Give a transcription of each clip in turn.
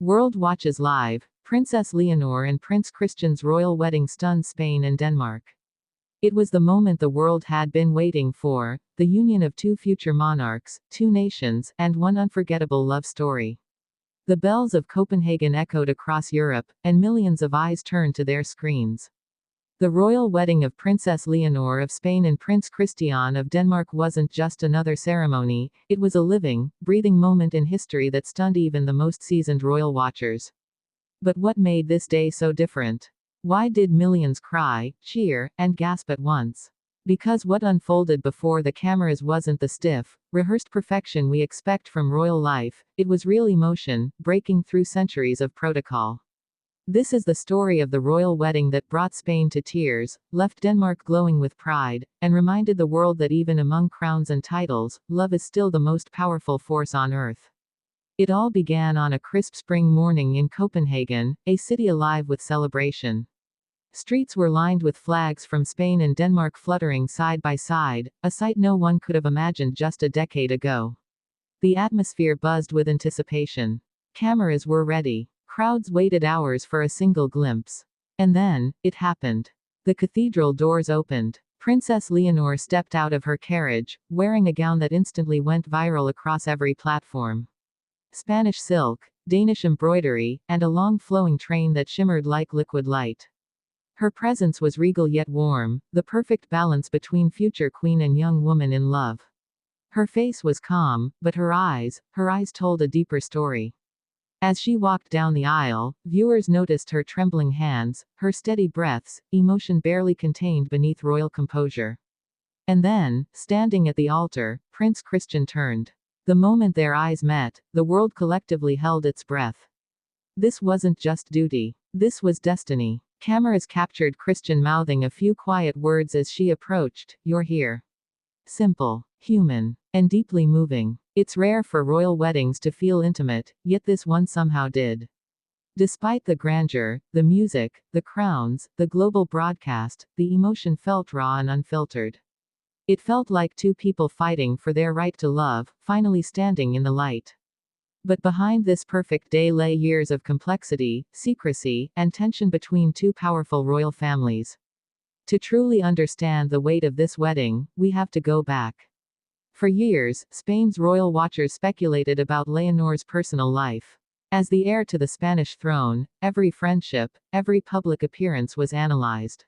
World watches live, Princess Leonor and Prince Christian's royal wedding stunned Spain and Denmark. It was the moment the world had been waiting for, the union of two future monarchs, two nations, and one unforgettable love story. The bells of Copenhagen echoed across Europe, and millions of eyes turned to their screens. The royal wedding of Princess Leonor of Spain and Prince Christian of Denmark wasn't just another ceremony, it was a living, breathing moment in history that stunned even the most seasoned royal watchers. But what made this day so different? Why did millions cry, cheer, and gasp at once? Because what unfolded before the cameras wasn't the stiff, rehearsed perfection we expect from royal life, it was real emotion, breaking through centuries of protocol. This is the story of the royal wedding that brought Spain to tears, left Denmark glowing with pride, and reminded the world that even among crowns and titles, love is still the most powerful force on earth. It all began on a crisp spring morning in Copenhagen, a city alive with celebration. Streets were lined with flags from Spain and Denmark fluttering side by side, a sight no one could have imagined just a decade ago. The atmosphere buzzed with anticipation. Cameras were ready. Crowds waited hours for a single glimpse. And then, it happened. The cathedral doors opened. Princess Leonor stepped out of her carriage, wearing a gown that instantly went viral across every platform. Spanish silk, Danish embroidery, and a long flowing train that shimmered like liquid light. Her presence was regal yet warm, the perfect balance between future queen and young woman in love. Her face was calm, but her eyes told a deeper story. As she walked down the aisle, viewers noticed her trembling hands, her steady breaths, emotion barely contained beneath royal composure. And then, standing at the altar, Prince Christian turned. The moment their eyes met, the world collectively held its breath. This wasn't just duty. This was destiny. Cameras captured Christian mouthing a few quiet words as she approached, "You're here." Simple, human, and deeply moving. It's rare for royal weddings to feel intimate, yet this one somehow did. Despite the grandeur, the music, the crowns, the global broadcast, the emotion felt raw and unfiltered. It felt like two people fighting for their right to love, finally standing in the light. But behind this perfect day lay years of complexity, secrecy, and tension between two powerful royal families. To truly understand the weight of this wedding, we have to go back. For years, Spain's royal watchers speculated about Leonor's personal life. As the heir to the Spanish throne, every friendship, every public appearance was analyzed.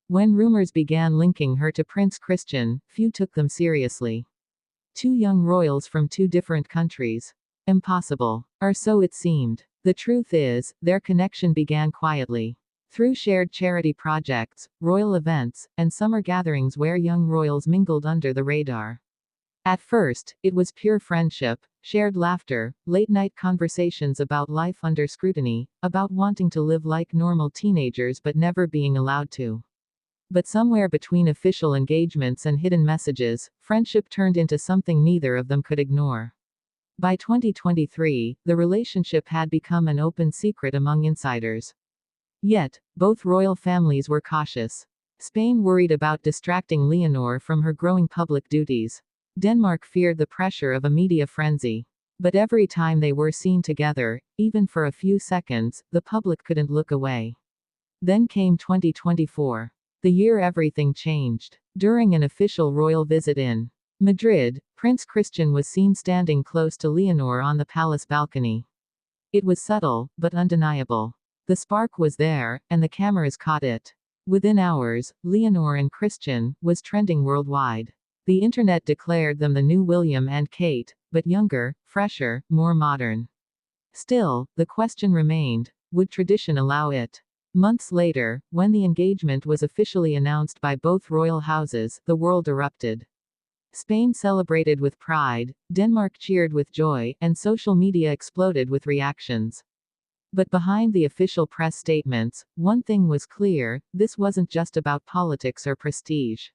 When rumors began linking her to Prince Christian, few took them seriously. Two young royals from two different countries. Impossible. Or so it seemed. The truth is, their connection began quietly. Through shared charity projects, royal events, and summer gatherings where young royals mingled under the radar. At first, it was pure friendship, shared laughter, late-night conversations about life under scrutiny, about wanting to live like normal teenagers but never being allowed to. But somewhere between official engagements and hidden messages, friendship turned into something neither of them could ignore. By 2023, the relationship had become an open secret among insiders. Yet, both royal families were cautious. Spain worried about distracting Leonor from her growing public duties. Denmark feared the pressure of a media frenzy. But every time they were seen together, even for a few seconds, the public couldn't look away. Then came 2024. The year everything changed. During an official royal visit in Madrid, Prince Christian was seen standing close to Leonor on the palace balcony. It was subtle, but undeniable. The spark was there, and the cameras caught it. Within hours, Leonor and Christian was trending worldwide. The internet declared them the new William and Kate, but younger, fresher, more modern. Still, the question remained, would tradition allow it? Months later, when the engagement was officially announced by both royal houses, the world erupted. Spain celebrated with pride, Denmark cheered with joy, and social media exploded with reactions. But behind the official press statements, one thing was clear, this wasn't just about politics or prestige.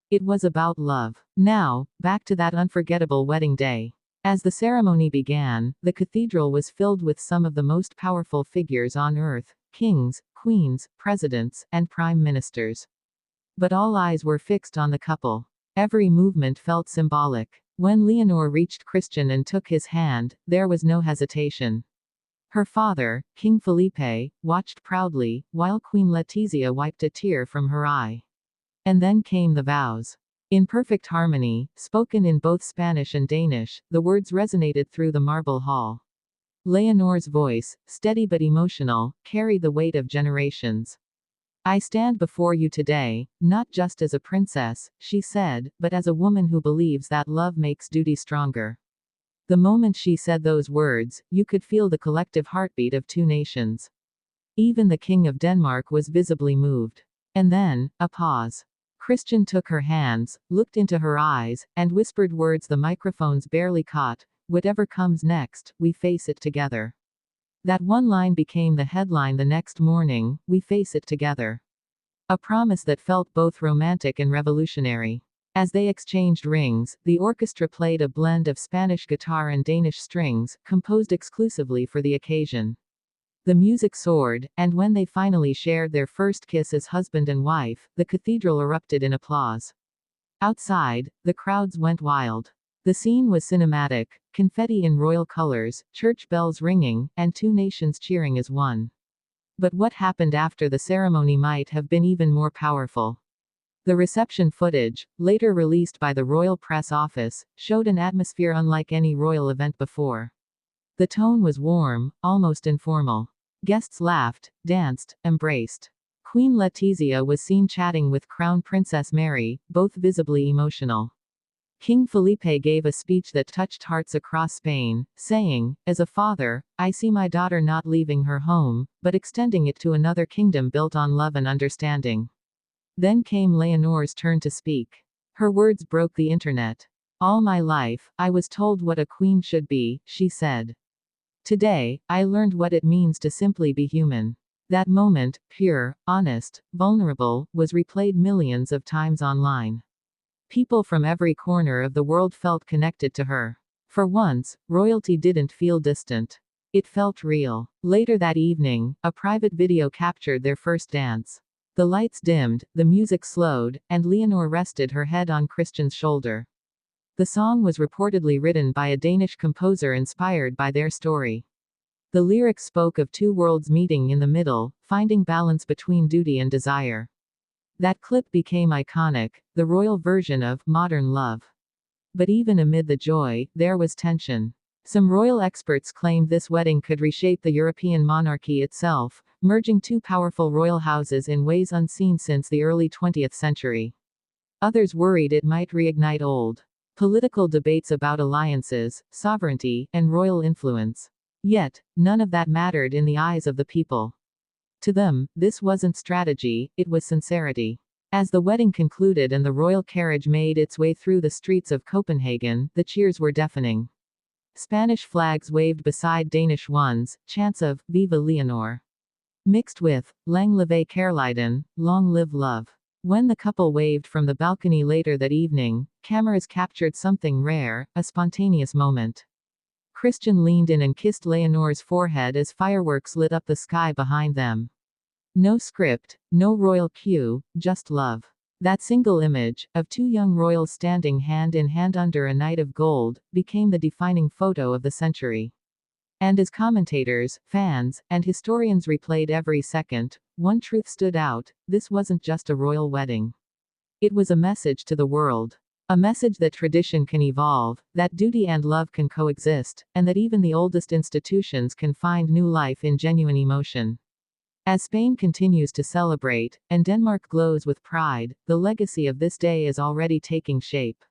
It was about love. Now, back to that unforgettable wedding day. As the ceremony began, the cathedral was filled with some of the most powerful figures on earth: kings, queens, presidents, and prime ministers. But all eyes were fixed on the couple. Every movement felt symbolic. When Leonor reached Christian and took his hand, there was no hesitation. Her father, King Felipe, watched proudly, while Queen Letizia wiped a tear from her eye. And then came the vows. In perfect harmony, spoken in both Spanish and Danish, the words resonated through the marble hall. Leonor's voice, steady but emotional, carried the weight of generations. I stand before you today, not just as a princess, she said, but as a woman who believes that love makes duty stronger. The moment she said those words, you could feel the collective heartbeat of two nations. Even the King of Denmark was visibly moved. And then, a pause. Christian took her hands, looked into her eyes, and whispered words the microphones barely caught: "Whatever comes next, we face it together." That one line became the headline the next morning: "We face it together." A promise that felt both romantic and revolutionary. As they exchanged rings, the orchestra played a blend of Spanish guitar and Danish strings, composed exclusively for the occasion. The music soared, and when they finally shared their first kiss as husband and wife, the cathedral erupted in applause. Outside, the crowds went wild. The scene was cinematic: confetti in royal colors, church bells ringing, and two nations cheering as one. But what happened after the ceremony might have been even more powerful. The reception footage, later released by the Royal Press Office, showed an atmosphere unlike any royal event before. The tone was warm, almost informal. Guests laughed, danced, embraced. Queen Letizia was seen chatting with Crown Princess Mary, both visibly emotional. King Felipe gave a speech that touched hearts across Spain, saying, "As a father, I see my daughter not leaving her home, but extending it to another kingdom built on love and understanding." Then came Leonor's turn to speak. Her words broke the internet. "All my life, I was told what a queen should be," she said. "Today, I learned what it means to simply be human." That moment, pure, honest, vulnerable, was replayed millions of times online. People from every corner of the world felt connected to her. For once, royalty didn't feel distant. It felt real. Later that evening, a private video captured their first dance. The lights dimmed, the music slowed, and Leonor rested her head on Christian's shoulder. The song was reportedly written by a Danish composer inspired by their story. The lyrics spoke of two worlds meeting in the middle, finding balance between duty and desire. That clip became iconic, the royal version of modern love. But even amid the joy, there was tension. Some royal experts claimed this wedding could reshape the European monarchy itself, merging two powerful royal houses in ways unseen since the early 20th century. Others worried it might reignite old political debates about alliances, sovereignty, and royal influence. Yet, none of that mattered in the eyes of the people. To them, this wasn't strategy, it was sincerity. As the wedding concluded and the royal carriage made its way through the streets of Copenhagen, the cheers were deafening. Spanish flags waved beside Danish ones, chants of "Viva Leonor" mixed with "Lang leve kærligheden," long live love. When the couple waved from the balcony later that evening, cameras captured something rare, a spontaneous moment. Christian leaned in and kissed Leonor's forehead as fireworks lit up the sky behind them. No script, no royal cue, just love. That single image, of two young royals standing hand in hand under a night of gold, became the defining photo of the century. And as commentators, fans, and historians replayed every second, one truth stood out: this wasn't just a royal wedding. It was a message to the world. A message that tradition can evolve, that duty and love can coexist, and that even the oldest institutions can find new life in genuine emotion. As Spain continues to celebrate, and Denmark glows with pride, the legacy of this day is already taking shape.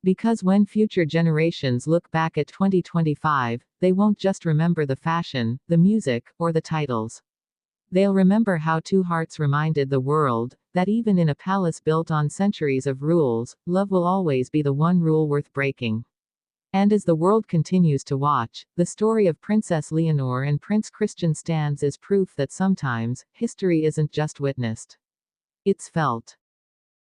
Because when future generations look back at 2025, they won't just remember the fashion, the music, or the titles. They'll remember how two hearts reminded the world that even in a palace built on centuries of rules, love will always be the one rule worth breaking. And as the world continues to watch, the story of Princess Leonor and Prince Christian stands as proof that sometimes, history isn't just witnessed. It's felt.